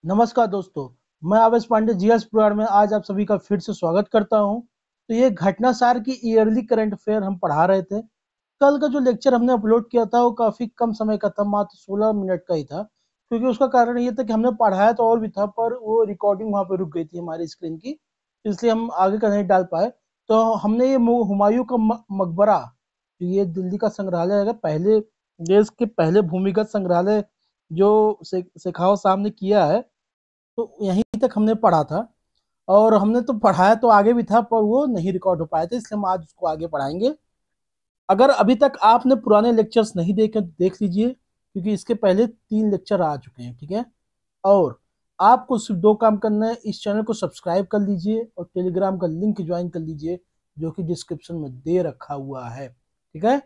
नमस्कार दोस्तों, मैं आवेश पांडे जीएस पुराण में आज आप सभी का फिर से स्वागत करता हूं। तो ये घटनासार की ईयरली करंट अफेयर हम पढ़ा रहे थे। कल का जो लेक्चर हमने अपलोड किया था वो काफी कम समय का था, मात्र 16 मिनट का ही था, क्योंकि उसका कारण ये था कि हमने पढ़ाया तो और भी था पर वो रिकॉर्डिंग वहां पे रुक गई थी हमारी स्क्रीन की, इसलिए हम आगे का नहीं डाल पाए। तो हमने ये हुमायूं का मकबरा, जो ये दिल्ली का संग्रहालय है, पहले देश के पहले भूमिगत संग्रहालय जो शेखावत साहब ने किया है, तो यहीं तक हमने पढ़ा था। और हमने तो पढ़ाया तो आगे भी था पर वो नहीं रिकॉर्ड हो पाए थे, इसलिए हम आज उसको आगे पढ़ाएंगे। अगर अभी तक आपने पुराने लेक्चर्स नहीं देखे तो देख लीजिए, क्योंकि इसके पहले 3 लेक्चर आ चुके हैं, ठीक है। और आपको सिर्फ 2 काम करना है, इस चैनल को सब्सक्राइब कर लीजिए और टेलीग्राम का लिंक ज्वाइन कर लीजिए, जो कि डिस्क्रिप्शन में दे रखा हुआ है, ठीक है।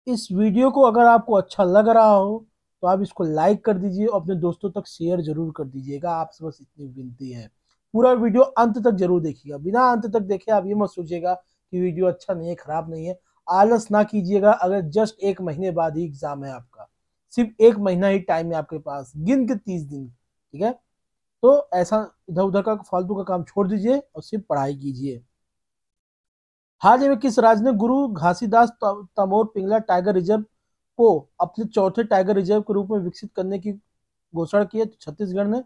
इस वीडियो को अगर आपको अच्छा लग रहा हो तो आप इसको लाइक कर दीजिए और अपने दोस्तों तक शेयर जरूर कर दीजिएगा, आपसे बस इतनी विनती है। पूरा वीडियो अंत तक जरूर देखिएगा, बिना अंत तक देखे आप ये मत सोचिएगा कि वीडियो अच्छा नहीं है, खराब नहीं है। आलस ना कीजिएगा, अगर जस्ट 1 महीने बाद ही एग्जाम है आपका, सिर्फ 1 महीना ही टाइम है आपके पास, गिन के 30 दिन, ठीक है। तो ऐसा इधर उधर का फालतू का काम छोड़ दीजिए और सिर्फ पढ़ाई कीजिए। हाल ही में किस राज्य ने गुरु घासीदास तमोर पिंगला टाइगर रिजर्व को अपने चौथे टाइगर रिजर्व के रूप में विकसित करने की घोषणा की है? तो छत्तीसगढ़ ने।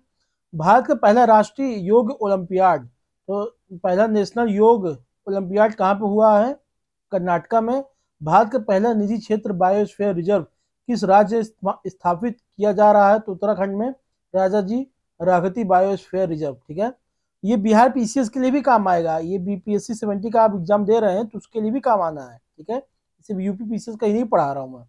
भारत का पहला राष्ट्रीय योग ओलंपियाड, तो पहला नेशनल योग ओलंपियाड कहाँ पे हुआ है? कर्नाटका में। भारत का पहला निजी क्षेत्र बायोस्फीयर रिजर्व किस राज्य स्थापित किया जा रहा है? तो उत्तराखंड में, राजा जी राघती बायोस्फीयर रिजर्व, ठीक है। ये बिहार पीसीएस के लिए भी काम आएगा, ये बीपीएससी 70 का आप एग्जाम दे रहे हैं तो उसके लिए भी काम आना है, ठीक है। सिर्फ यूपी पीसीएस का ही नहीं पढ़ा रहा हूं मैं।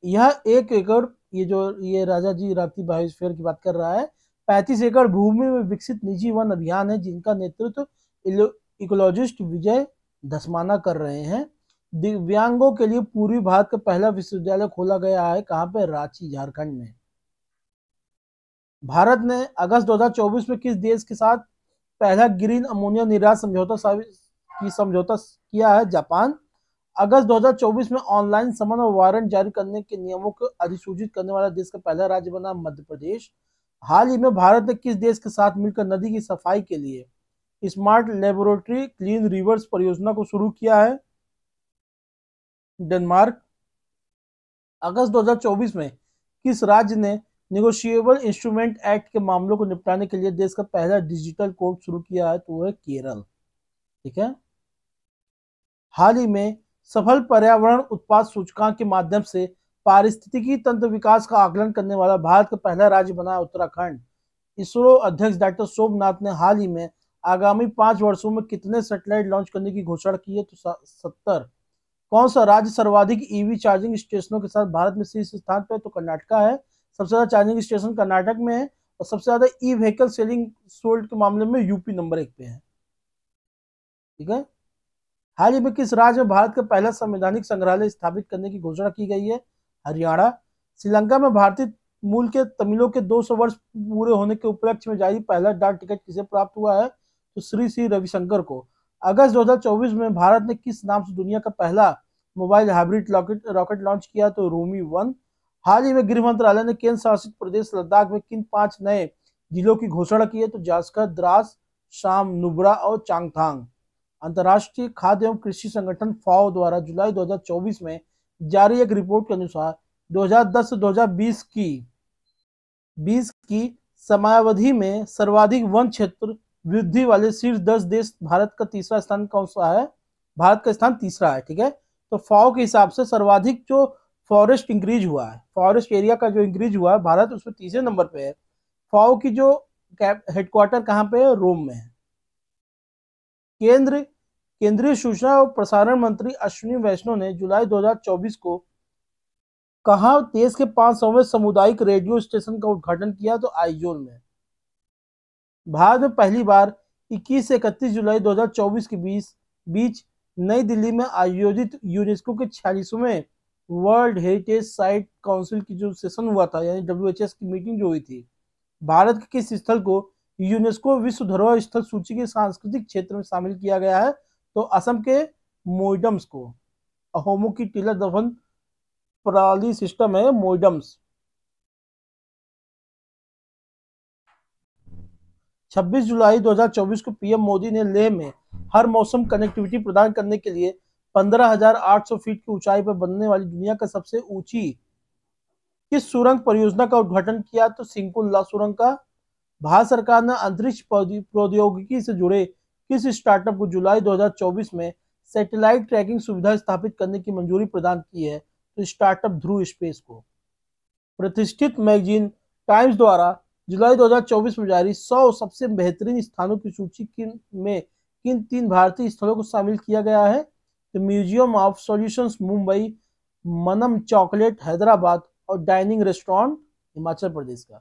यह 1 एकड़, ये राजा जी राती बायोस्फीयर की बात कर रहा है, 35 एकड़ भूमि में विकसित निजी वन अभियान है, जिनका नेतृत्व इकोलॉजिस्ट विजय धसमाना कर रहे हैं। दिव्यांगों के लिए पूर्वी भारत का पहला विश्वविद्यालय खोला गया है, कहाँ पे? रांची, झारखंड में। भारत ने अगस्त 2024 में किस देश के साथ पहला ग्रीन अमोनिया निर्यात समझौता किया है? जापान। अगस्त 2024 में ऑनलाइन समन और वारंट जारी करने के नियमों को अधिसूचित करने वाला देश का पहला राज्य बना मध्य प्रदेश। हाल ही में भारत ने किस देश के साथ मिलकर नदी की सफाई के लिए स्मार्ट लेबोरेटरी क्लीन रिवर्स परियोजना को शुरू किया है? डेनमार्क। अगस्त 2024 में किस राज्य ने निगोशिएबल इंस्ट्रूमेंट एक्ट के मामलों को निपटाने के लिए देश का पहला डिजिटल कोर्ट शुरू किया है? तो वो है केरल, ठीक है। हाल ही में सफल पर्यावरण उत्पाद सूचकांक के माध्यम से पारिस्थितिकी तंत्र विकास का आकलन करने वाला भारत का पहला राज्य बना उत्तराखंड। इसरो अध्यक्ष डॉक्टर सोमनाथ ने हाल ही में आगामी 5 वर्षों में कितने सैटेलाइट लॉन्च करने की घोषणा की है? तो 70। कौन सा राज्य सर्वाधिक ईवी चार्जिंग स्टेशनों के साथ भारत में शीर्ष स्थान पर? तो कर्नाटका है। सबसे ज्यादा चार्जिंग स्टेशन कर्नाटक में है, और सबसे ज्यादा ई व्हीकल सेलिंग सोल्ड के मामले में यूपी नंबर 1 पे है, ठीक है। हाल ही में किस राज्य में भारत का पहला संवैधानिक संग्रहालय स्थापित करने की घोषणा की गई है? हरियाणा। श्रीलंका में भारतीय मूल के तमिलों के 200 वर्ष पूरे होने के उपलक्ष्य में जारी पहला डाक टिकट किसे प्राप्त हुआ है? तो श्री श्री रविशंकर को। अगस्त 2024 में भारत ने किस नाम से दुनिया का पहला मोबाइल हाइब्रिड रॉकेट लॉन्च किया? तो रोमी 1। हाल ही में गृह मंत्रालय ने केंद्र शासित प्रदेश लद्दाख में किन 5 नए जिलों की घोषणा की है? तो जास्कर, द्रास, शाम, नुब्रा और चांगथांग। अंतर्राष्ट्रीय खाद्य एवं कृषि संगठन फाओ द्वारा जुलाई 2024 में जारी एक रिपोर्ट के अनुसार 2010 से 2020 की समयावधि में सर्वाधिक वन क्षेत्र वृद्धि वाले शीर्ष 10 देश, भारत का तीसरा स्थान कौन सा है? भारत का स्थान तीसरा है, ठीक है। तो फाओ के हिसाब से सर्वाधिक जो फॉरेस्ट इंक्रीज हुआ है, फॉरेस्ट एरिया का जो इंक्रीज हुआ है, भारत उसमें तीसरे नंबर पे है। फाओ की जो हेडक्वार्टर कहाँ पे है? रोम में है। केंद्र केंद्रीय सूचना और प्रसारण मंत्री अश्विनी वैष्णव ने जुलाई 2024 को कहा देश के 500वें सामुदायिक रेडियो स्टेशन का उद्घाटन किया? तो आइजोल में। भारत में पहली बार 21 से 31 जुलाई 2024 के बीच नई दिल्ली में आयोजित यूनेस्को के 46वें वर्ल्ड हेरिटेज साइट काउंसिल की जो सेशन हुआ था, यानी डब्ल्यूएचएस की मीटिंग जो हुई थी, भारत के किस स्थल को यूनेस्को विश्व धरोहर स्थल सूची के सांस्कृतिक क्षेत्र में शामिल किया गया है? तो असम के मोइडम्स को। अहोमों की टीला दफन प्रणाली सिस्टम है मोइडम्स। 26 जुलाई 2024 को पीएम मोदी ने लेह में हर मौसम कनेक्टिविटी प्रदान करने के लिए 15,800 फीट की ऊंचाई पर बनने वाली दुनिया का सबसे ऊंची किस सुरंग परियोजना का उद्घाटन किया? तो सिंकुल्ला सुरंग का। भारत सरकार ने अंतरिक्ष प्रौद्योगिकी से जुड़े किस स्टार्टअप को जुलाई 2024 में सैटेलाइट ट्रैकिंग सुविधा स्थापित करने की मंजूरी प्रदान की है? तो स्टार्टअप ध्रुव स्पेस को। प्रतिष्ठित मैगजीन टाइम्स द्वारा जुलाई 2024 में जारी 100 सबसे बेहतरीन स्थानों की सूची किन 3 भारतीय स्थलों को शामिल किया गया है? तो म्यूजियम ऑफ सॉल्यूशंस मुंबई, मनम चॉकलेट हैदराबाद और डाइनिंग रेस्टोरेंट हिमाचल प्रदेश का।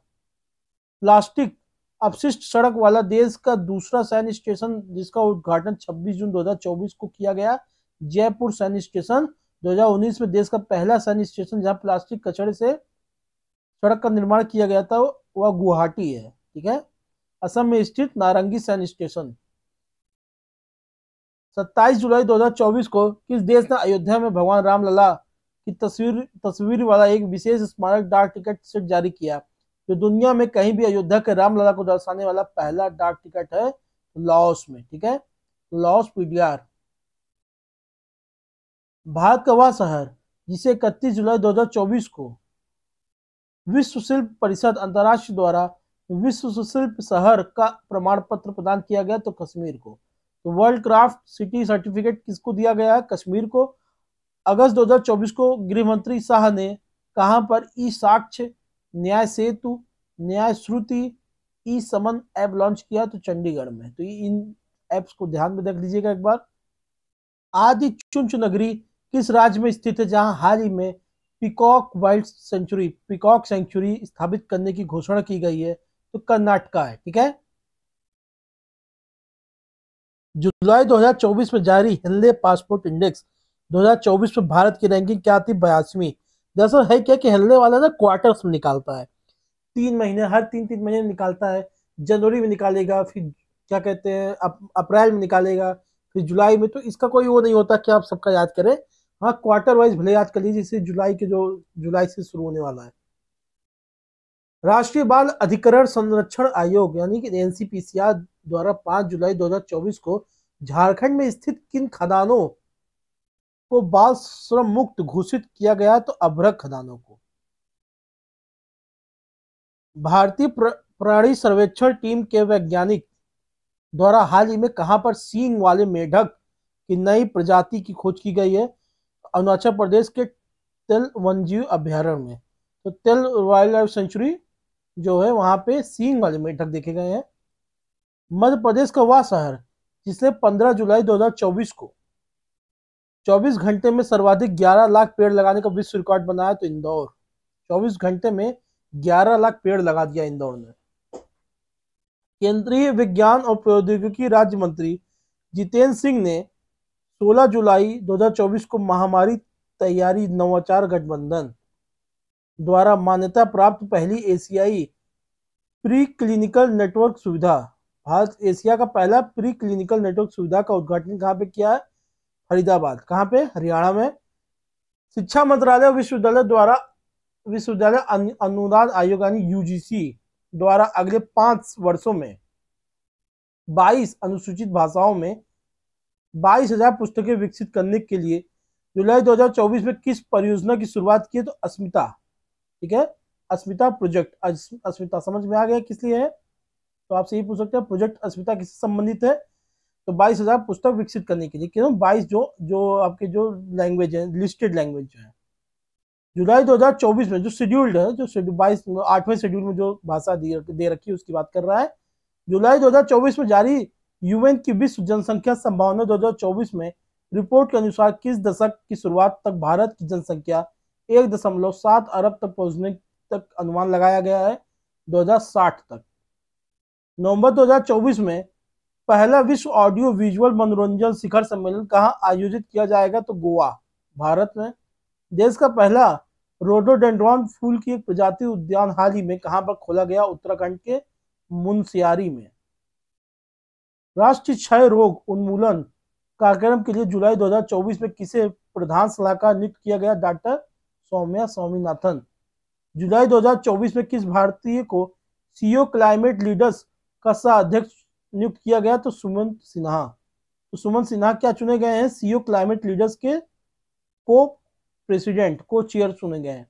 प्लास्टिक अपशिष्ट सड़क वाला देश का दूसरा सैन्य स्टेशन जिसका उद्घाटन 26 जून 2024 को किया गया, जयपुर सैन्य स्टेशन। 2019 में देश का पहला सैन्य स्टेशन जहां प्लास्टिक कचरे से सड़क का निर्माण किया गया था वह गुवाहाटी है। ठीक है। असम में स्थित नारंगी सैन्य स्टेशन। 27 जुलाई 2024 को किस देश ने अयोध्या में भगवान रामलला की तस्वीर वाला एक विशेष स्मारक डाक टिकट सेट जारी किया? जो दुनिया में कहीं भी अयोध्या के रामलला को दर्शाने वाला पहला डाक टिकट है लाओस में। ठीक है। Laos PDR. भारत का वह शहर जिसे 31 जुलाई 2024 को विश्व शिल्प परिषद अंतर्राष्ट्रीय द्वारा विश्व शिल्प शहर का प्रमाण पत्र प्रदान किया गया? तो कश्मीर को। तो वर्ल्ड क्राफ्ट सिटी सर्टिफिकेट किसको दिया गया है? कश्मीर को। अगस्त 2024 को गृह मंत्री शाह ने कहां पर ई साक्ष्य, न्याय सेतु, न्याय श्रुति, ई समन ऐप लॉन्च किया? तो चंडीगढ़ में। तो इन ऐप्स को ध्यान में रख लीजिएगा एक बार। आदि चुंच नगरी किस राज्य में स्थित है जहां हाल ही में पीकॉक सेंचुरी स्थापित करने की घोषणा की गई है? तो कर्नाटका है। ठीक है। जुलाई 2024 में जारी हिंदे पासपोर्ट इंडेक्स 2024 में भारत की रैंकिंग क्या थी? 82वीं। दरअसल है क्या कि हिलने वाला ना क्वार्टर्स में निकालता है, 3 महीने, हर 3-3 महीने निकालता है। जनवरी में निकालेगा, फिर क्या कहते हैं अप्रैल में निकालेगा, फिर जुलाई में। तो इसका कोई वो नहीं होता कि आप सबका याद करें। हाँ, क्वार्टर वाइज भले याद कर लीजिए, जैसे जुलाई से शुरू होने वाला है। राष्ट्रीय बाल अधिकरण संरक्षण आयोग यानी कि एनसीपीसीआर द्वारा 5 जुलाई 2024 को झारखंड में स्थित किन खदानों को बाल श्रम मुक्त घोषित किया गया? तो अभ्रक खदानों को। भारतीय प्राणी सर्वेक्षण टीम के वैज्ञानिक द्वारा हाल ही में कहां पर सींग वाले मेढक की नई प्रजाति की खोज की गई है? अरुणाचल प्रदेश के तेल वन्यजीव अभ्यारण्य में। तो तेल वाइल्ड लाइफ सेंचुरी जो है वहां पे सींग वाले मेढक देखे गए हैं। मध्य प्रदेश का वह शहर जिसने 15 जुलाई 2024 को 24 घंटे में सर्वाधिक 11 लाख पेड़ लगाने का विश्व रिकॉर्ड बनाया? तो इंदौर। 24 घंटे में 11 लाख पेड़ लगा दिया इंदौर ने। केंद्रीय विज्ञान और प्रौद्योगिकी राज्य मंत्री जितेंद्र सिंह ने 16 जुलाई 2024 को महामारी तैयारी नवाचार गठबंधन द्वारा मान्यता प्राप्त पहली एशियाई प्री क्लिनिकल नेटवर्क सुविधा, भारत एशिया का पहला प्री क्लिनिकल नेटवर्क सुविधा का उद्घाटन कहां पे किया है? फरीदाबाद। कहां पे? हरियाणा में। शिक्षा मंत्रालय विश्वविद्यालय अनुदान आयोग यानी यूजीसी द्वारा अगले 5 वर्षों में 22 अनुसूचित भाषाओं में 22,000 पुस्तकें विकसित करने के लिए जुलाई 2024 में किस परियोजना की शुरुआत की? तो अस्मिता। ठीक है। अस्मिता प्रोजेक्ट। अस्मिता समझ में आ गया किस लिए है? तो आपसे ये पूछ सकते हैं प्रोजेक्ट अस्मिता किससे संबंधित है? तो 22,000 पुस्तक विकसित करने के लिए। क्यों? 22 जो आपके जो लैंग्वेज है, लिस्टेड लैंग्वेज जो है। जुलाई 2024 में जो शेड्यूल्ड है, जो 8वें शेड्यूल में जो भाषा दे रखी है उसकी बात कर रहा है। जुलाई 2024 में जारी यूएन की विश्व जनसंख्या संभावना 2024 में रिपोर्ट के अनुसार किस दशक की शुरुआत तक भारत की जनसंख्या 1.7 अरब तक पहुंचने तक अनुमान लगाया गया है? 2060 तक। नवंबर 2024 में पहला विश्व ऑडियो विजुअल मनोरंजन शिखर सम्मेलन कहां आयोजित किया जाएगा? तो गोवा, भारत में। देश का पहला रोडोडेंड्रॉन फूल की एक प्रजाति उद्यान हाल ही में कहां पर खोला गया? उत्तराखंड के मुनस्यारी में। राष्ट्रीय क्षय रोग उन्मूलन कार्यक्रम के लिए जुलाई 2024 में किसे प्रधान सलाहकार नियुक्त किया गया? डॉक्टर सौम्या स्वामीनाथन। जुलाई 2024 में किस भारतीय को सीईओ क्लाइमेट लीडर्स का सह अध्यक्ष नियुक्त किया गया तो सुमंत सिन्हा। तो सुमंत सिन्हा क्या चुने गए हैं, सीईओ क्लाइमेट लीडर्स के को प्रेसिडेंट को चेयर चुने गए हैं।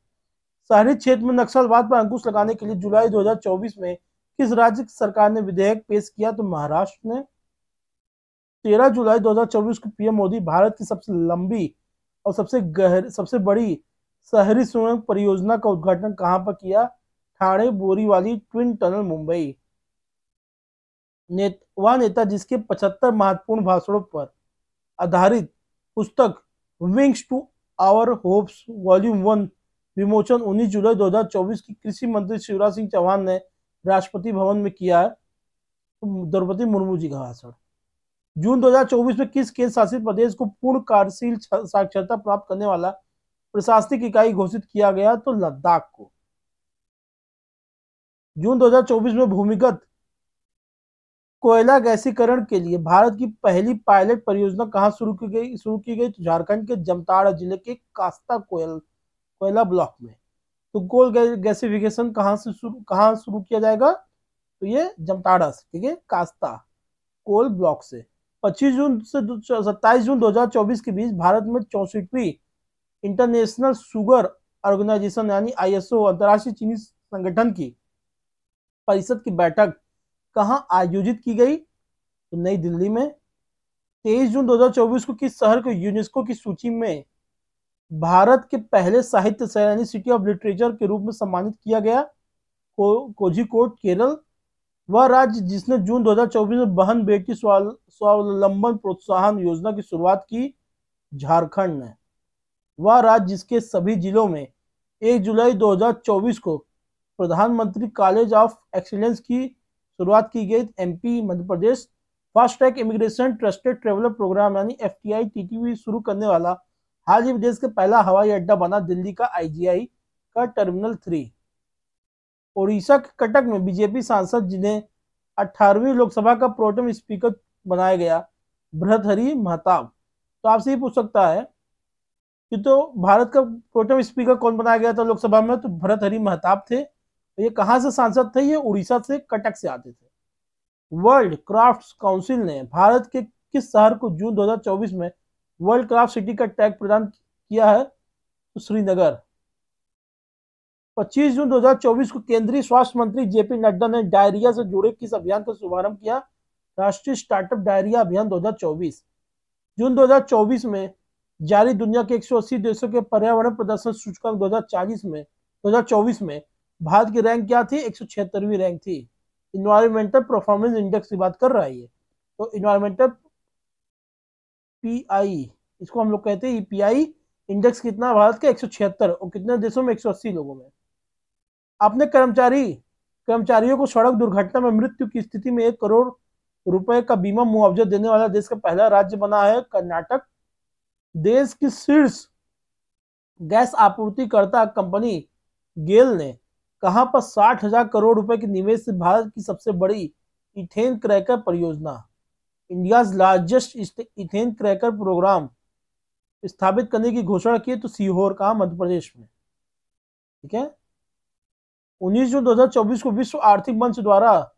शहरी क्षेत्र में नक्सलवाद पर अंकुश लगाने के लिए जुलाई 2024 में किस राज्य की सरकार ने विधेयक पेश किया, तो महाराष्ट्र ने। 13 जुलाई 2024 को पीएम मोदी भारत की सबसे लंबी और सबसे बड़ी शहरी सुरंग परियोजना का उद्घाटन कहां पर किया, ठाणे बोरीवाली ट्विन टनल मुंबई। वह नेता जिसके 75 महत्वपूर्ण भाषणों पर आधारित पुस्तक wings to our hopes volume 1 विमोचन 19 जुलाई 2024 की कृषि मंत्री शिवराज सिंह चौहान ने राष्ट्रपति भवन में किया है, द्रौपदी मुर्मू जी का भाषण। जून 2024 में किस केंद्र शासित प्रदेश को पूर्ण कार्यशील साक्षरता प्राप्त करने वाला प्रशासनिक इकाई घोषित किया गया, तो लद्दाख को। जून 2024 में भूमिगत कोयला गैसीकरण के लिए भारत की पहली पायलट परियोजना कहां शुरू की गई तो झारखंड के जामताड़ा जिले के कास्ता कोयला ब्लॉक में। तो कोल गैसिफिकेशन कहां शुरू किया जाएगा, तो ये जामताड़ा से, ठीक है, कास्ता कोल ब्लॉक से। 25 जून से 27 जून 2024 के बीच भारत में 64वीं इंटरनेशनल शुगर ऑर्गेनाइजेशन यानी आईएसओ अंतर्राष्ट्रीय चीनी संगठन की परिषद की बैठक कहां आयोजित की गई, तो नई दिल्ली में। 23 जून 2024 को किस शहर को यूनेस्को की सूची में भारत के पहले साहित्य शहर यानी सिटी ऑफ लिटरेचर के रूप में सम्मानित किया गया, कोझिकोड केरल। वह राज्य जिसने जून 2024 में बहन बेटी स्वावलंबन प्रोत्साहन योजना की शुरुआत की, झारखंड ने। वह राज्य जिसके सभी जिलों में 1 जुलाई 2024 को प्रधानमंत्री कॉलेज ऑफ एक्सीलेंस की शुरुआत की गई, MP Madhya Pradesh. Fast track immigration trusted traveller programme यानी एफटीआई टीटीवी शुरू करने वाला हाल ही देश के पहला हवाई अड्डा बना दिल्ली का आईजीआई का टर्मिनल 3। ओडिशा के कटक में बीजेपी सांसद जिन्हें 18वीं लोकसभा का प्रोटेम स्पीकर बनाया गया, भर्तृहरि महताब। तो आपसे ये पूछ सकता है कि तो भारत का प्रोटेम स्पीकर कौन बनाया गया था लोकसभा में, तो भर्तृहरि महताब थे। ये कहां से सांसद थे, ये उड़ीसा से, कटक से आते थे। वर्ल्ड क्राफ्ट्स काउंसिल ने भारत के किस शहर को जून 2024 में वर्ल्ड क्राफ्ट सिटी का टैग प्रदान किया है, तो श्रीनगर। 25 जून 2024 को केंद्रीय स्वास्थ्य मंत्री जेपी नड्डा ने डायरिया से जुड़े किस अभियान का शुभारंभ किया, राष्ट्रीय स्टार्टअप डायरिया अभियान 2024। जून 2024 में जारी दुनिया के 180 देशों के पर्यावरण प्रदर्शन सूचकांक 2024 में भारत की रैंक क्या थी, 176वीं रैंक थी। इन्वायरमेंटल परफॉर्मेंस इंडेक्स की बात कर रहा है ये, तो इन्वायरमेंटल पीआई, इसको हम लोग कहते हैं ईपीआई इंडेक्स कितना भारत का, 176, और कितने देशों में, 180 लोगों में। अपने कर्मचारियों को सड़क दुर्घटना में मृत्यु की स्थिति में 1 करोड़ रुपए का बीमा मुआवजा देने वाला देश का पहला राज्य बना है कर्नाटक। देश की शीर्ष गैस आपूर्तिकर्ता कंपनी गेल ने कहां पर 60,000 करोड़ रुपए के निवेश से भारत की सबसे बड़ी इथेन क्रैकर परियोजना, India's largest ethane cracker program स्थापित करने की घोषणा की, तो सीहोर का, मध्य प्रदेश में, ठीक है। 19 जून 2024 को विश्व आर्थिक मंच द्वारा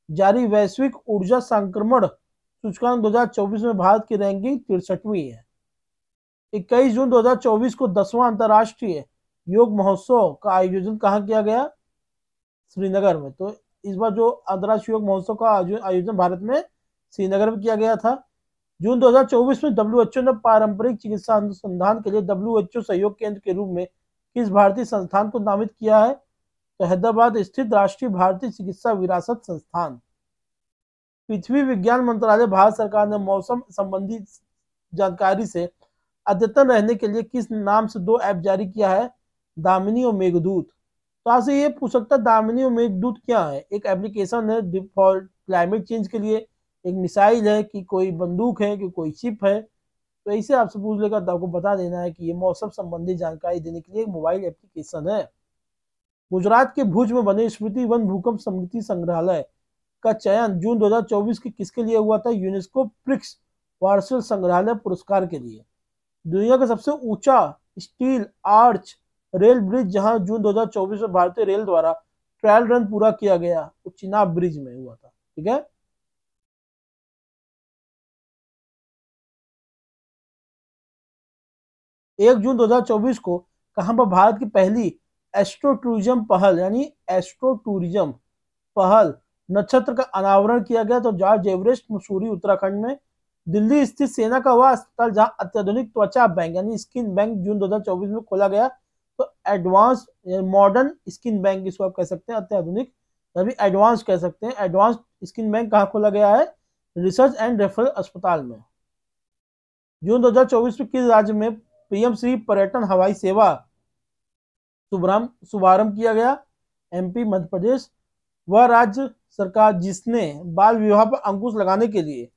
जारी वैश्विक ऊर्जा संक्रमण सूचकांक 2024 में भारत की रैंकिंग 63वीं है। 21 जून 2024 को 10वां अंतर्राष्ट्रीय योग महोत्सव का आयोजन कहां किया गया, श्रीनगर में। तो इस बार जो अंतर्राष्ट्रीय योग महोत्सव का आयोजन भारत में श्रीनगर में किया गया था। जून 2024 में डब्ल्यूएचओ ने पारंपरिक चिकित्सा अनुसंधान के लिए डब्ल्यूएचओ सहयोग केंद्र के रूप में किस भारतीय संस्थान को नामित किया है, तो हैदराबाद स्थित राष्ट्रीय भारतीय चिकित्सा विरासत संस्थान। पृथ्वी विज्ञान मंत्रालय भारत सरकार ने मौसम संबंधी जानकारी से अद्यतन रहने के लिए किस नाम से 2 ऐप जारी किया है, दामिनी और मेघदूत। तो आपसे ये पूछ सकता है दामिनी और मेघदूत क्या है, एक एप्लीकेशन है डिफॉल्ट क्लाइमेट चेंज के लिए, एक मिसाइल है कि कोई बंदूक है कि कोई चिप है, तो ऐसे आपसे पूछ लेगा तो आपको बता देना है कि ये मौसम संबंधी जानकारी देने के लिए एक मोबाइल एप्लीकेशन है। गुजरात के भुज में बने स्मृति वन भूकंप स्मृति संग्रहालय का चयन जून 2024 की किसके लिए हुआ था, यूनेस्को प्रिक्स वारसल संग्रहालय पुरस्कार के लिए। दुनिया का सबसे ऊंचा स्टील आर्च रेल ब्रिज जहां जून 2024 में भारतीय रेल द्वारा ट्रायल रन पूरा किया गया, तो चिनाब ब्रिज में हुआ था। ठीक है। 1 जून 2024 को कहां पर भारत की पहली एस्ट्रो टूरिज्म पहल यानी एस्ट्रो टूरिज्म पहल नक्षत्र का अनावरण किया गया। तो जॉर्ज एवरेस्ट मसूरी उत्तराखंड में। दिल्ली स्थित सेना का वह अस्पताल जहां अत्याधुनिक त्वचा बैंक यानी स्किन बैंक जून 2024 में खोला गया। तो एडवांस मॉडर्न स्किन बैंक इसको आप कह सकते हैं, अत्याधुनिक अभी एडवांस कह सकते हैं। एडवांस स्किन बैंक कहाँ खोला गया है? रिसर्च एंड रेफरल अस्पताल में। जून 2024 में किस राज्य में पीएम श्री पर्यटन हवाई सेवा शुभारंभ किया गया? एमपी, मध्य प्रदेश। वह राज्य सरकार जिसने बाल विवाह पर अंकुश लगाने के लिए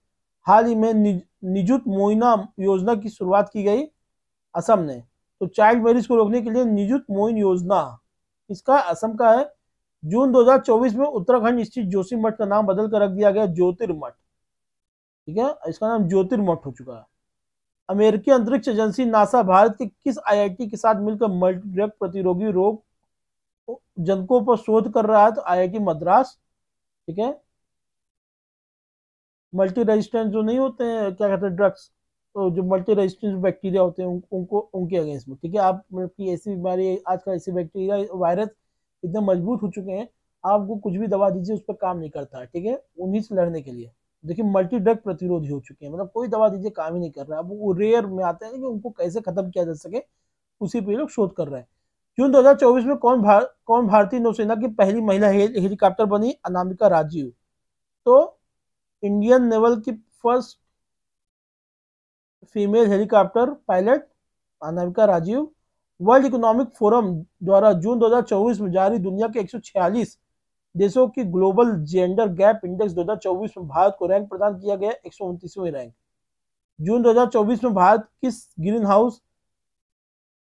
हाल ही में निजुत मोइना योजना की शुरुआत की गई, असम ने। तो चाइल्ड मैरिज को रोकने के लिए निजुत मोइन योजना इसका असम का है। जून 2024 में उत्तराखंड स्थित जोशी मठ का नाम बदल कर रख दिया गया ज्योतिर्मठ, ठीक है, इसका नाम ज्योतिर्मठ हो चुका है। अमेरिकी अंतरिक्ष एजेंसी नासा भारत के किस आईआईटी के साथ मिलकर मल्टी ड्रग प्रतिरोधी रोग जनकों पर शोध कर रहा है? तो आईआईटी मद्रास, ठीक है। मल्टी रेजिस्टेंस जो नहीं होते हैं, क्या कहते हैं, ड्रग्स, तो जो मल्टी रेजिस्टेंस बैक्टीरिया होते हैं उनको उनके अगेंस्ट में, ठीक है। आप मतलब की ऐसी बीमारी आजकल ऐसी बैक्टीरिया वायरस इतने मजबूत हो चुके हैं, आपको कुछ भी दवा दीजिए उस पर काम नहीं करता है, ठीक है, उन्हीं से लड़ने के लिए। देखिए मल्टी ड्रग प्रतिरोधी हो चुके हैं, मतलब कोई दवा दीजिए काम ही नहीं कर रहा है। अब वो रेयर में आते हैं कि उनको कैसे खत्म किया जा सके, उसी पे लोग शोध कर रहे हैं। जून 2024 में कौन भारतीय नौसेना की पहली महिला हेलीकॉप्टर बनी? अनामिका राजीव। तो इंडियन नेवल की first female helicopter pilot Anamika Rajeev. World Economic Forum द्वारा जून 2024 में जारी दुनिया के 146 देशों की ग्लोबल जेंडर गैप इंडेक्स 2024 में भारत को रैंक प्रदान किया गया 129वें रैंक। जून 2024 में भारत किस ग्रीन हाउस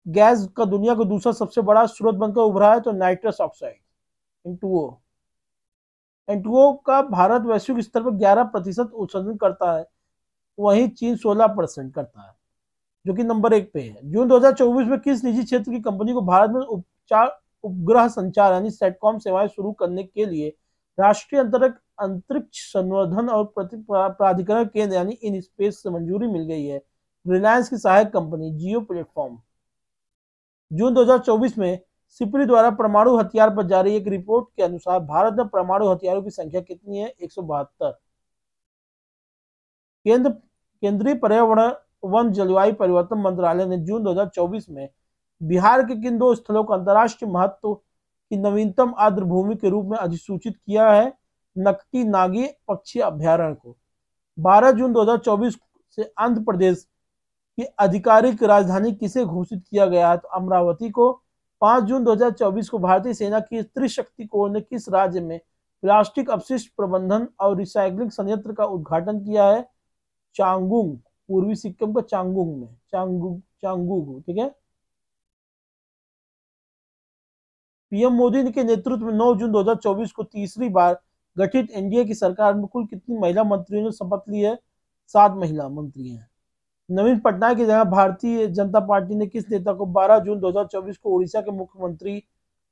गैस का दुनिया का दूसरा सबसे बड़ा स्रोत बनकर उभरा है? तो नाइट्रस ऑक्साइड N2O। N2O का भारत वैश्विक स्तर पर 11% उत्सर्जन करता है, वहीं चीन 16% करता है, जो कि नंबर 1 पे है। जून 2024 में किस निजी क्षेत्र की कंपनी को भारत में उपग्रह संचार यानी सेटकॉम सेवाएं शुरू करने के लिए राष्ट्रीय अंतरिक्ष संवर्धन और प्राधिकरण केंद्र यानी इन स्पेस से मंजूरी मिल गई है? रिलायंस की सहायक कंपनी जियो प्लेटफॉर्म। जून 2024 में सिपरी द्वारा परमाणु हथियार पर जारी एक रिपोर्ट के अनुसार भारत में परमाणु हथियारों की संख्या कितनी है? 172। केंद्रीय पर्यावरण वन जलवायु परिवर्तन मंत्रालय ने जून 2024 में बिहार के किन 2 स्थलों को अंतर्राष्ट्रीय महत्व की नवीनतम आर्द्र भूमि के रूप में अधिसूचित किया है? नकटी नागी पक्षी अभ्यारण्य को। 12 जून 2024 से आंध्र प्रदेश की आधिकारिक राजधानी किसे घोषित किया गया? तो अमरावती को। 5 जून 2024 को भारतीय सेना की त्रिशक्ति कोर ने किस राज्य में प्लास्टिक अपशिष्ट प्रबंधन और रिसाइकलिंग संयंत्र का उद्घाटन किया है? चांगुंग, पूर्वी सिक्किम का चांगुंग में, चांगुंग, ठीक है। पीएम मोदी के नेतृत्व में 9 जून 2024 को तीसरी बार गठित एनडीए की सरकार में कुल कितनी महिला मंत्रियों ने शपथ ली है? 7 महिला मंत्री हैं। नवीन पटनायक की जगह भारतीय जनता पार्टी ने किस नेता को 12 जून 2024 को उड़ीसा के मुख्यमंत्री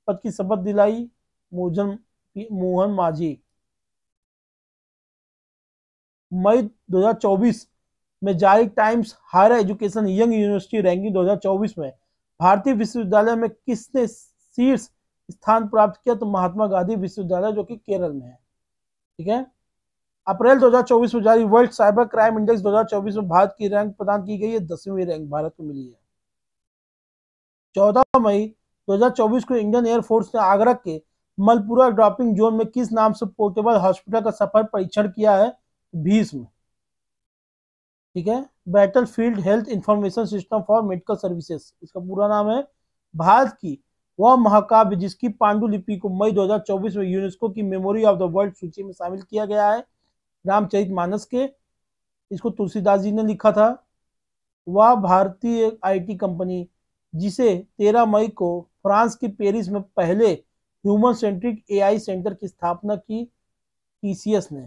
पद की शपथ दिलाई? मोहन मांझी। मई 2024 में जारी Times Higher Education young university ranking 2024 में भारतीय विश्वविद्यालय में किसने शीर्ष स्थान प्राप्त किया? तो महात्मा गांधी विश्वविद्यालय, जो कि केरल में है, ठीक है। अप्रैल 2024 में जारी वर्ल्ड साइबर क्राइम इंडेक्स 2024 में भारत की रैंक प्रदान की गई है, 10वीं रैंक भारत को मिली है। 14 मई 2024 को इंडियन एयरफोर्स ने आगरा के मलपुरा ड्रॉपिंग जोन में किस नाम से पोर्टेबल हॉस्पिटल का सफल परीक्षण किया है? भीष्म, ठीक है। Battle field health information system for medical services इसका पूरा नाम है। भारत की वह महाकाव्य जिसकी पांडुलिपि को मई 2024 में यूनेस्को की मेमोरी ऑफ द वर्ल्ड सूची में शामिल किया गया है? रामचरितमानस के, इसको तुलसीदास जी ने लिखा था। वह भारतीय आईटी कंपनी जिसे 13 मई को फ्रांस की पेरिस में पहले ह्यूमन सेंट्रिक एआई सेंटर की स्थापना की? टीसीएस ने,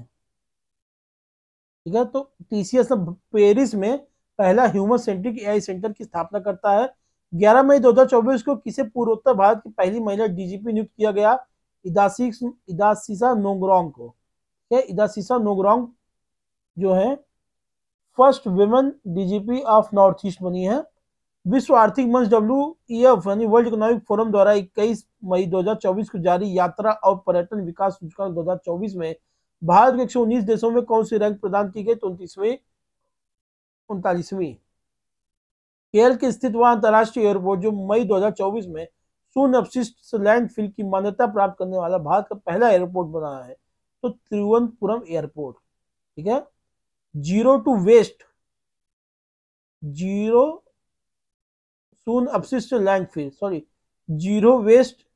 ठीक है। तो टीसीएस पेरिस में पहला ह्यूमन सेंट्रिक एआई सेंटर की स्थापना करता है। 11 मई 2024 को किसे पूर्वोत्तर भारत की पहली महिला डीजीपी नियुक्त किया गया? इदासीसा नोंगरोंग को। क्या इदासीसा नोगरोंग जो है first women DGP of north east बनी है। विश्व आर्थिक मंच WEF यानी वर्ल्ड इकोनॉमिक फोरम द्वारा 21 मई 2024 को जारी यात्रा और पर्यटन विकास सूचकांक 2024 में भारत के 119 देशों में कौन सी रैंक प्रदान की गई? 39वीं। केरल के स्थित वह अंतर्राष्ट्रीय एयरपोर्ट जो मई 2024 में शून्य अपशिष्ट लैंडफिल की मान्यता प्राप्त करने वाला भारत का पहला एयरपोर्ट बना है, तो तिरुवनंतपुरम एयरपोर्ट। ठीक है, जीरो टू वेस्ट, जीरो शून्य अपशिष्ट landfill, sorry zero waste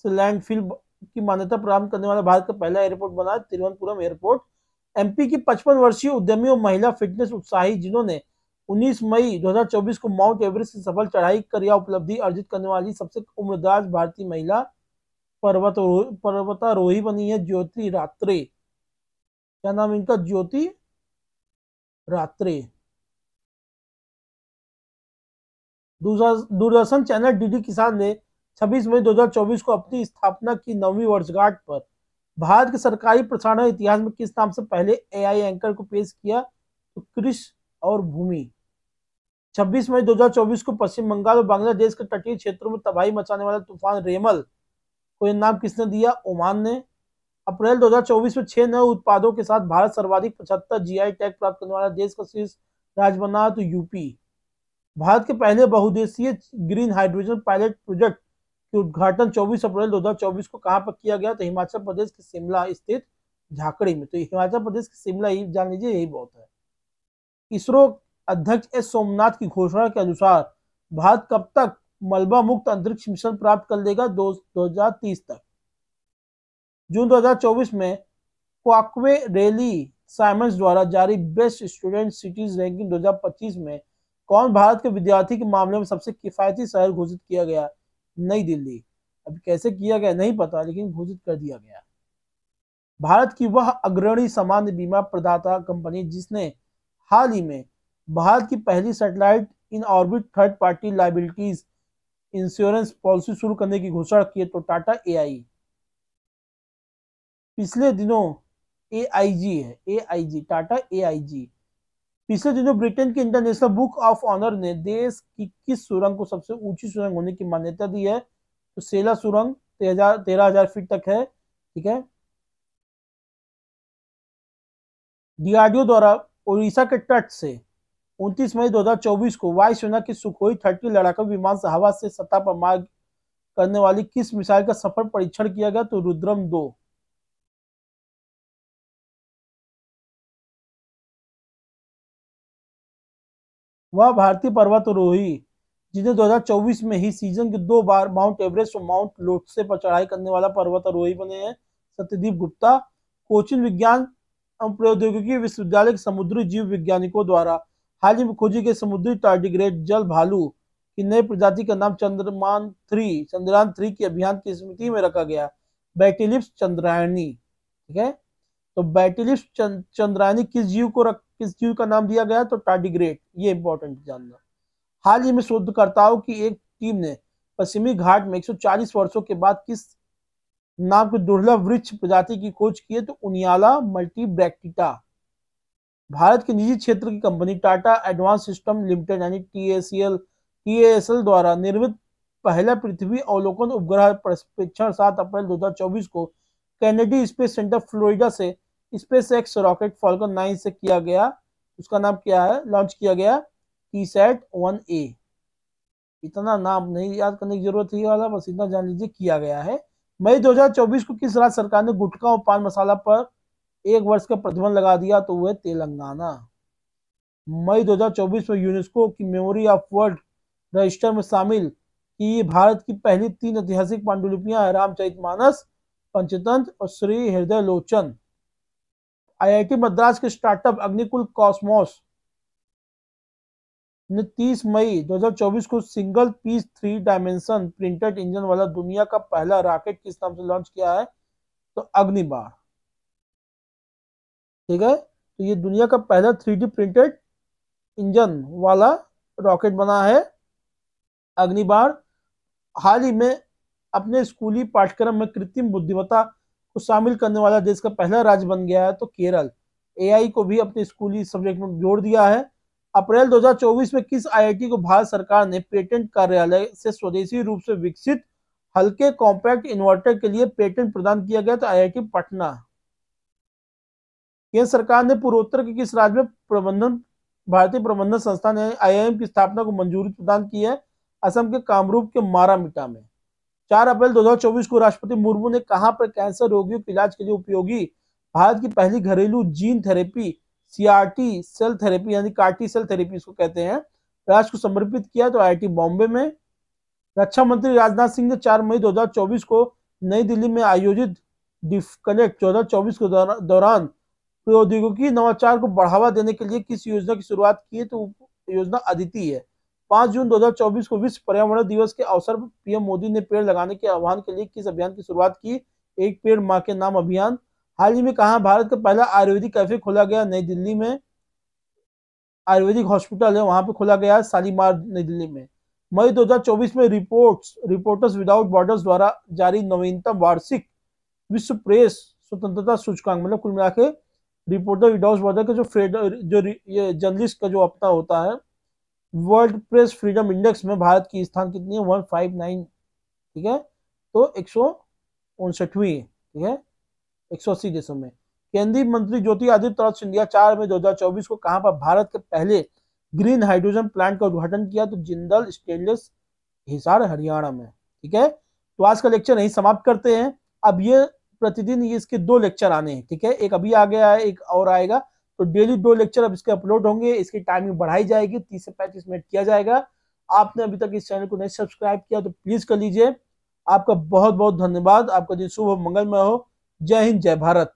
landfill की मान्यता प्राप्त करने वाला भारत का पहला एयरपोर्ट बना है तिरुवनंतपुरम एयरपोर्ट। एमपी की 55 वर्षीय उद्यमी और महिला फिटनेस उत्साही जिन्होंने 19 मई 2024 को माउंट एवरेस्ट की सफल चढ़ाई कर यह उपलब्धि अर्जित करने वाली सबसे उम्रदराज भारतीय महिला पर्वतारोही बनी है ज्योति रात्रे। क्या नाम इनका? ज्योति रात्रे। दूरदर्शन चैनल डीडी किसान ने 26 मई 2024 को अपनी स्थापना की 9वीं वर्षगांठ पर भारत के सरकारी प्रसारण इतिहास में किस नाम से पहले एआई एंकर को पेश किया? तो क्रिश और भूमि। 26 मई 2024 को पश्चिम बंगाल और बांग्लादेश के तटीय क्षेत्रों में तबाही मचाने वाला तूफान रेमल को यह नाम किसने दिया? ओमान ने। अप्रैल 2024 में 6 नए उत्पादों के साथ भारत सर्वाधिक 75 जीआई टैग प्राप्त करने वाला देश का शीर्ष राज्य बना, तो यूपी। भारत के पहले बहुउद्देशीय ग्रीन हाइड्रोजन पायलट प्रोजेक्ट के उद्घाटन 24 अप्रैल 2024 को कहां पर किया गया? तो हिमाचल प्रदेश के शिमला स्थित झाकड़ी में। तो हिमाचल प्रदेश के शिमला ही जान लीजिए, यही बहुत है। इसरो अध्यक्ष एस सोमनाथ की घोषणा के अनुसार भारत कब तक मलबा मुक्त अंतरिक्ष मिशन प्राप्त कर लेगा? 2030 तक। जून 2024 में क्वाकवे रेली साइमंस द्वारा जारी बेस्ट स्टूडेंट सिटीज रैंकिंग 2025 में कौन भारत के विद्यार्थी के मामले में सबसे किफायती शहर घोषित किया गया? नई दिल्ली। अब कैसे किया गया नहीं पता, लेकिन घोषित कर दिया गया। भारत की वह अग्रणी सामान्य बीमा प्रदाता कंपनी जिसने हाल ही में भारत की पहली satellite in orbit third party liabilities insurance policy शुरू करने की घोषणा की, तो टाटा एआई। पिछले दिनों AIG है, AIG, टाटा AIG। पिछले दिनों ब्रिटेन के इंटरनेशनल बुक ऑफ ऑनर ने देश की किस सुरंग को सबसे ऊंची सुरंग होने की मान्यता दी है? तो सेला सुरंग 13,000 फीट तक है। ठीक है, डीआरडीओ द्वारा उड़ीसा के तट से 29 मई 2024 को वायुसेना की सुखोई 30 लड़ाकू विमान से हवा से सतह पर मार करने वाली किस मिसाइल का सफल परीक्षण किया गया? तो रुद्रम 2। वह भारतीय पर्वतारोही जिन्हें 2024 में ही सीजन के 2 बार माउंट एवरेस्ट और माउंट लोटसे पर चढ़ाई करने वाला पर्वतारोही बने हैं, सत्यदीप गुप्ता। कोचिन विज्ञान एवं प्रौद्योगिकी विश्वविद्यालय के समुद्री जीव वैज्ञानिकों द्वारा हाल ही में खोजी गई समुद्री टार्डिग्रेड जल भालू की नई प्रजाति का नाम चंद्रयान 3 की अभियान की स्मृति में रखा गया, बैटिलिप्स चंद्रायणी। ठीक है, तो बैटिलिप्स चंद्रायणी किस जीव का नाम दिया गया? तो टार्डिग्रेड। ये इंपॉर्टेंट जानना। हाल ही में शोधकर्ताओं की एक टीम ने पश्चिमी घाट में 140 वर्षों के बाद किस नाम के दुर्लभ वृक्ष प्रजाति की खोज की है? तो उनियाला मल्टीब्रैक्टिटा। भारत के निजी क्षेत्र की company Tata advance system limited यानी TASL द्वारा निर्मित पहला पृथ्वी अवलोकन उपग्रह प्रक्षेपण 7 अप्रैल 2024 को कैनेडी स्पेस सेंटर फ्लोरिडा से SpaceX रॉकेट फॉल्कन 9 से किया गया। उसका नाम क्या है? लॉन्च किया गया TSAT 1A। इतना नाम नहीं याद करने की जरूरत है वाला, बस इतना जान लीजिए किया गया है। मई 2024 को किस राज्य सरकार ने गुटखा और पान मसाला पर 1 वर्ष का प्रतिबंध लगा दिया? तो वह तेलंगाना। मई 2024 में यूनेस्को की मेमोरी ऑफ वर्ल्ड रजिस्टर में शामिल की भारत की पहली 3 ऐतिहासिक पांडुलिपियां है, रामचरितमानस, पंचतंत्र और श्री हृदय लोचन। IIT मद्रास के स्टार्टअप अग्निकुल कॉस्मोस ने 30 मई 2024 को single piece 3 dimension printed engine वाला दुनिया का पहला रॉकेट किस नाम से लॉन्च किया है? तो अग्निबाण। ठीक है, तो ये दुनिया का पहला 3D प्रिंटेड इंजन वाला रॉकेट बना है अग्निबाण। हाल ही में अपने स्कूली पाठ्यक्रम में कृत्रिम बुद्धिमत्ता को शामिल करने वाला देश का पहला राज्य बन गया है। तो केरल एआई को भी अपने स्कूली सब्जेक्ट में जोड़ दिया है। अप्रैल 2024 में किस आईआईटी को भारत सरकार ने पेटेंट कार्यालय से स्वदेशी रूप से विकसित हल्के कॉम्पैक्ट इन्वर्टर के लिए पेटेंट प्रदान किया गया? तो आईआईटी पटना। केंद्र सरकार ने पूर्वोत्तर के किस राज्य में भारतीय प्रबंधन संस्थान आईआईएम की स्थापना को मंजूरी प्रदान की है? असम के कामरूप के मारामिटा में। 4 अप्रैल 2024 को राष्ट्रपति मुर्मू ने कहां पर कैंसर रोगियों के इलाज के लिए उपयोगी भारत की पहली घरेलू gene therapy CRT cell therapy यानी कार्टी सेल थेरेपी इसको कहते हैं, राष्ट्र को समर्पित किया? तो आईआईटी बॉम्बे में। रक्षा मंत्री राजनाथ सिंह ने 4 मई 2024 को नई दिल्ली में आयोजित डिफकनेक्ट 2024 के दौरान प्रौद्योगिकी नवाचार को बढ़ावा देने के लिए किस योजना की शुरुआत की है? तो योजना अदिति है। 5 जून 2024 को विश्व पर्यावरण दिवस के अवसर पर पीएम मोदी ने पेड़ लगाने के आह्वान के लिए किस अभियान की शुरुआत की? एक पेड़ मां के नाम अभियान। हाल ही में कहा भारत का पहला आयुर्वेदिक कैफे खोला गया? नई दिल्ली में। आयुर्वेदिक हॉस्पिटल है वहां पे खोला गया है, शालीमार नई दिल्ली में। मई 2024 में रिपोर्टर्स विदाउट बॉर्डर्स द्वारा जारी नवीनतम वार्षिक विश्व प्रेस स्वतंत्रता सूचकांक, मतलब कुल मिला के रिपोर्टर विदाउट बॉर्डर का जो ये जर्नलिस्ट का जो अपना होता है, वर्ल्ड प्रेस फ्रीडम इंडेक्स में भारत की स्थान कितनी है? 159। ठीक है, तो 159वीं। ठीक है, 180 देशों में। केंद्रीय मंत्री ज्योतिरादित्य सिंधिया 4 मई 2024 को कहां पर भारत के पहले ग्रीन हाइड्रोजन प्लांट का उद्घाटन किया? तो जिंदल स्टेनलेस, हिसार, हरियाणा में। ठीक है, तो आज का लेक्चर यही समाप्त करते हैं। अब ये प्रतिदिन इसके 2 लेक्चर आने हैं। ठीक है, एक अभी आ गया है, एक और आएगा। तो डेली 2 लेक्चर अब इसके अपलोड होंगे। इसकी टाइमिंग बढ़ाई जाएगी, 30 से 35 मिनट किया जाएगा। आपने अभी तक इस चैनल को नहीं सब्सक्राइब किया तो प्लीज कर लीजिए। आपका बहुत बहुत धन्यवाद। आपका दिन शुभ हो, मंगलमय हो। जय हिंद, जय भारत।